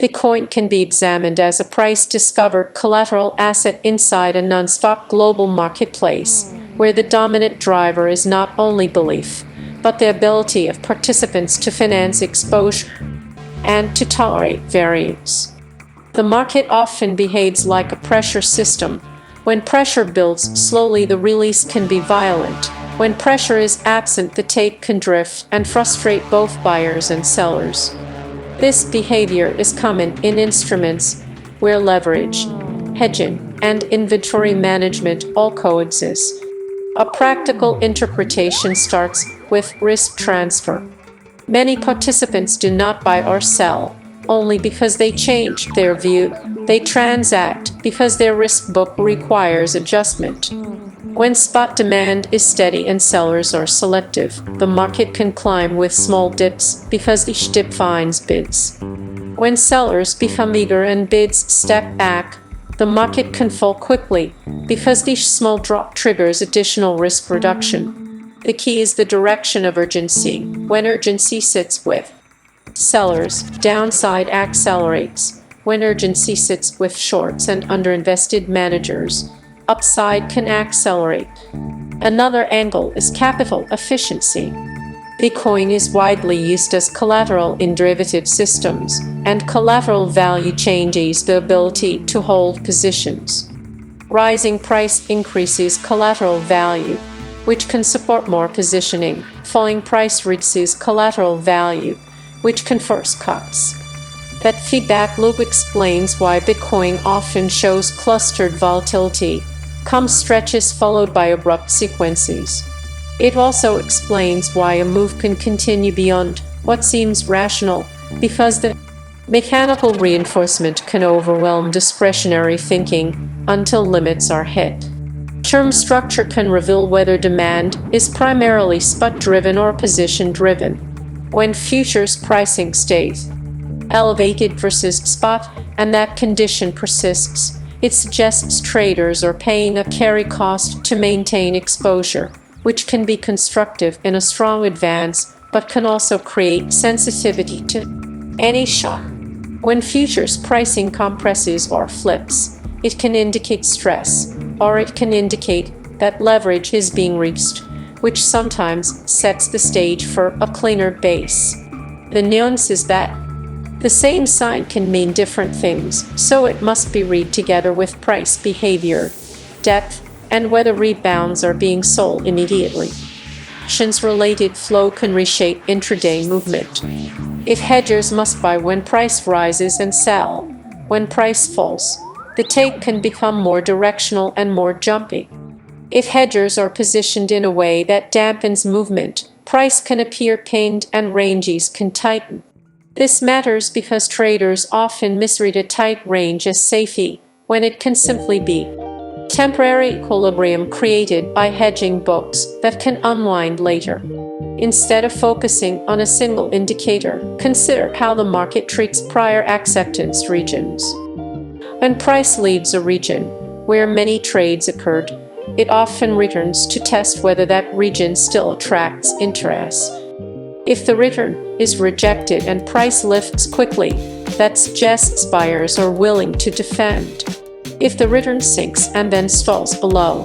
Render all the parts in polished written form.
Bitcoin can be examined as a price-discovered collateral asset inside a non-stock global marketplace, where the dominant driver is not only belief, but the ability of participants to finance exposure and to tolerate variance. The market often behaves like a pressure system. When pressure builds slowly, the release can be violent. When pressure is absent, the tape can drift and frustrate both buyers and sellers. This behavior is common in instruments where leverage, hedging, and inventory management all coexist. A practical interpretation starts with risk transfer. Many participants do not buy or sell only because they change their view. They transact because their risk book requires adjustment. When spot demand is steady and sellers are selective, the market can climb with small dips because each dip finds bids. When sellers become eager and bids step back, the market can fall quickly because each small drop triggers additional risk reduction. The key is the direction of urgency. When urgency sits with sellers, downside accelerates. When urgency sits with shorts and underinvested managers, upside can accelerate. Another angle is capital efficiency. Bitcoin is widely used as collateral in derivative systems, and collateral value changes the ability to hold positions. Rising price increases collateral value, which can support more positioning. Falling price reduces collateral value, which can force cuts. That feedback loop explains why Bitcoin often shows clustered volatility, calm stretches followed by abrupt sequences. It also explains why a move can continue beyond what seems rational, because the mechanical reinforcement can overwhelm discretionary thinking until limits are hit. Term structure can reveal whether demand is primarily spot-driven or position-driven. When futures pricing stays elevated versus spot, and that condition persists, it suggests traders are paying a carry cost to maintain exposure, which can be constructive in a strong advance, but can also create sensitivity to any shock. When futures pricing compresses or flips, it can indicate stress, or it can indicate that leverage is being reached, which sometimes sets the stage for a cleaner base. The nuance is that the same sign can mean different things, so it must be read together with price behavior, depth, and whether rebounds are being sold immediately. Actions-related flow can reshape intraday movement. If hedgers must buy when price rises and sell when price falls, the tape can become more directional and more jumpy. If hedgers are positioned in a way that dampens movement, price can appear pinned and ranges can tighten. This matters because traders often misread a tight range as safety, when it can simply be temporary equilibrium created by hedging books that can unwind later. Instead of focusing on a single indicator, consider how the market treats prior acceptance regions. When price leaves a region where many trades occurred, it often returns to test whether that region still attracts interest. If the return is rejected and price lifts quickly, that suggests buyers are willing to defend. If the return sinks and then stalls below,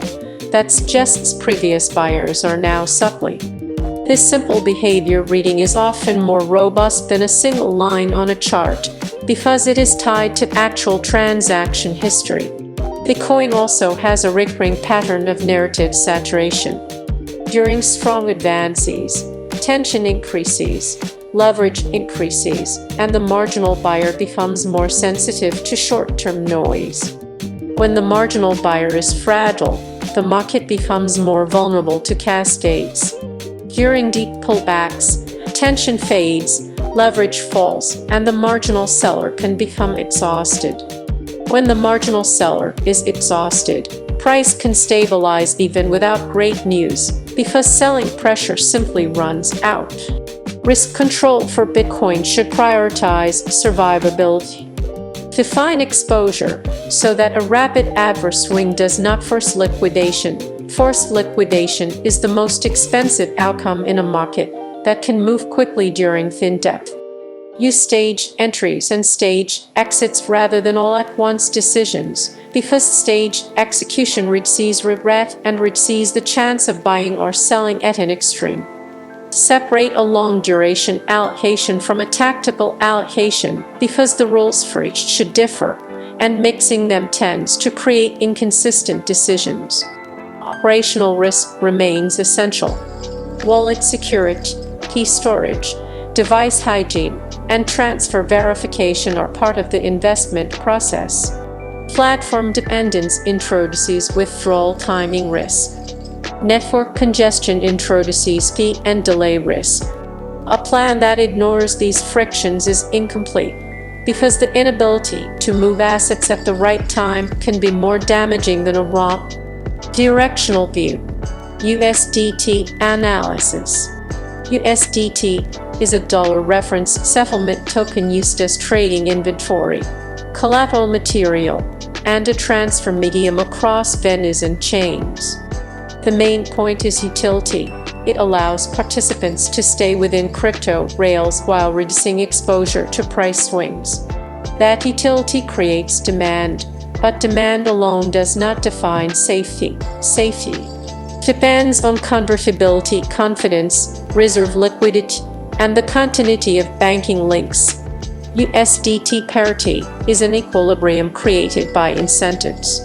that suggests previous buyers are now subtly. This simple behavior reading is often more robust than a single line on a chart because it is tied to actual transaction history. Bitcoin also has a recurring pattern of narrative saturation. During strong advances, tension increases, leverage increases, and the marginal buyer becomes more sensitive to short-term noise. When the marginal buyer is fragile, the market becomes more vulnerable to cascades. During deep pullbacks, tension fades, leverage falls, and the marginal seller can become exhausted. When the marginal seller is exhausted, price can stabilize even without great news, because selling pressure simply runs out. Risk control for Bitcoin should prioritize survivability. Define exposure so that a rapid adverse swing does not force liquidation. Forced liquidation is the most expensive outcome in a market that can move quickly during thin depth. Use stage entries and stage exits rather than all-at-once decisions, because stage execution reduces regret and reduces the chance of buying or selling at an extreme. Separate a long-duration allocation from a tactical allocation, because the rules for each should differ, and mixing them tends to create inconsistent decisions. Operational risk remains essential. Wallet security, key storage, device hygiene, and transfer verification are part of the investment process. Platform dependence introduces withdrawal timing risk. Network congestion introduces fee and delay risk. A plan that ignores these frictions is incomplete, because the inability to move assets at the right time can be more damaging than a wrong directional view. USDT analysis. USDT is a dollar reference settlement token used as trading inventory, collateral material, and a transfer medium across venues and chains. The main point is utility. It allows participants to stay within crypto rails while reducing exposure to price swings. That utility creates demand, but demand alone does not define safety. Safety depends on convertibility, confidence, reserve liquidity, and the continuity of banking links. USDT parity is an equilibrium created by incentives.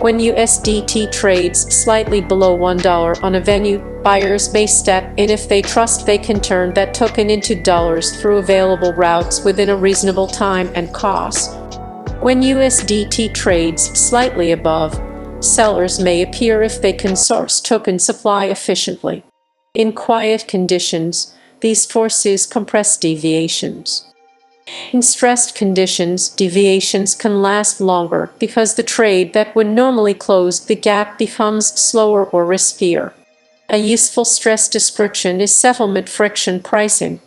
When USDT trades slightly below $1 on a venue, buyers may step in if they trust they can turn that token into dollars through available routes within a reasonable time and cost. When USDT trades slightly above, sellers may appear if they can source token supply efficiently. In quiet conditions, these forces compress deviations. In stressed conditions, deviations can last longer because the trade that would normally close the gap becomes slower or riskier. A useful stress description is settlement friction pricing.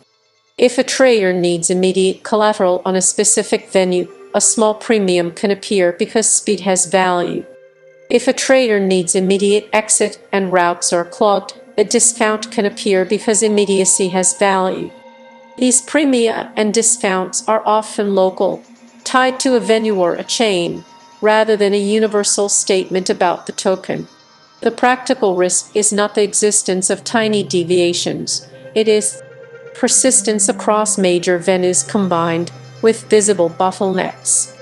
If a trader needs immediate collateral on a specific venue, a small premium can appear because speed has value. If a trader needs immediate exit and routes are clogged, a discount can appear because immediacy has value. These premia and discounts are often local, tied to a venue or a chain, rather than a universal statement about the token. The practical risk is not the existence of tiny deviations, it is persistence across major venues combined with visible bottlenecks.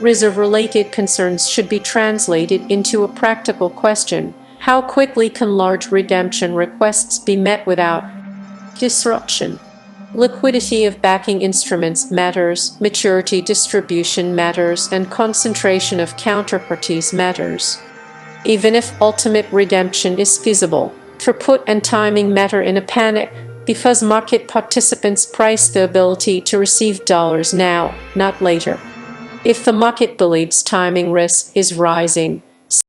Reserve-related concerns should be translated into a practical question: how quickly can large redemption requests be met without disruption? Liquidity of backing instruments matters, maturity distribution matters, and concentration of counterparties matters. Even if ultimate redemption is feasible, throughput and timing matter in a panic, because market participants price the ability to receive dollars now, not later. If the market believes timing risk is rising,